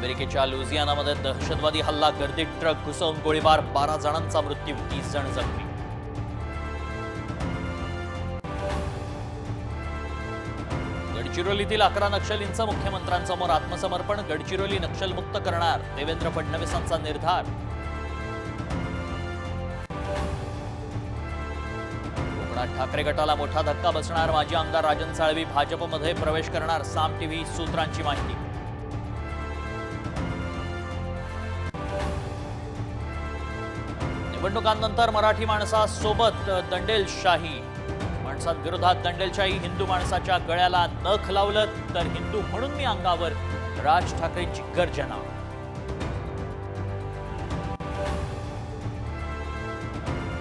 अमेरिकेच्या लुझियानामध्ये दहशतवादी हल्ला, गर्दीत ट्रक घुसवून गोळीबार, 12 जणांचा मृत्यू, 30 जण जखमी. गडचिरोलीतील 11 नक्षलींचं मुख्यमंत्र्यांसमोर आत्मसमर्पण, गडचिरोली नक्षलमुक्त करणार देवेंद्र फडणवीसांचा निर्धार. कोकणात ठाकरे गटाला मोठा धक्का बसणार, माजी आमदार राजन साळवी भाजपमध्ये प्रवेश करणार, साम टीव्ही सूत्रांची माहिती. निवडणुकांनंतर मराठी माणसासोबत दंडेलशाही, माणसांविरोधात दंडेलशाही, हिंदू माणसाच्या गळ्याला नख लावलं तर हिंदू म्हणून मी अंगावर, राज ठाकरेंची गर्जना.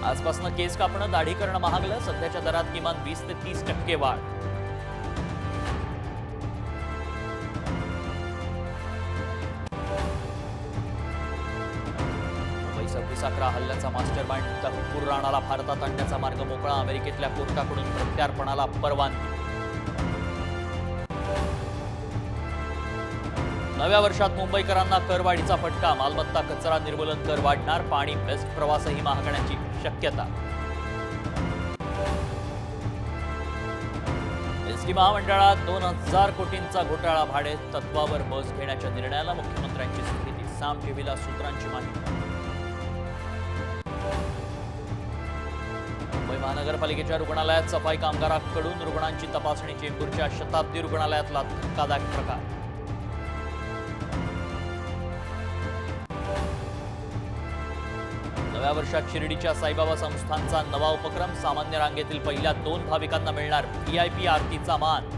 आजपासून केस कापणं, दाढी करणं महागलं, सध्याच्या दरात किमान 20 ते 30% वाढ. मुंबई 26/11 हल्ल्याचा मास्टर माइंड तकपूर राणाला भारतात आणण्याचा मार्ग मोकळा, अमेरिकेतल्या कोर्टाकडून प्रत्यार्पणाला परवानगी. नव्या वर्षात मुंबईकरांना करवाढीचा फटका, मालमत्ता कचरा निर्मूलन कर वाढणार, पाणी बेस्ट प्रवासही महागण्याची शक्यता. एसटी महामंडळात 2000 कोटींचा घोटाळा, भाडे तत्वावर बस घेण्याच्या निर्णयाला मुख्यमंत्र्यांची स्थगिती, साम टीव्हीला सूत्रांची माहिती. मुंबई महानगरपालिकेच्या रुग्णालयात सफाई कामगारांकडून रुग्णांची तपासणी, चेंबूरच्या शताब्दी रुग्णालयातला धक्कादायक प्रकार. नव्या वर्षात शिर्डीच्या साईबाबा संस्थानचा नवा उपक्रम, सामान्य रांगेतील पहिल्या 2 भाविकांना मिळणार VIP आरतीचा मान.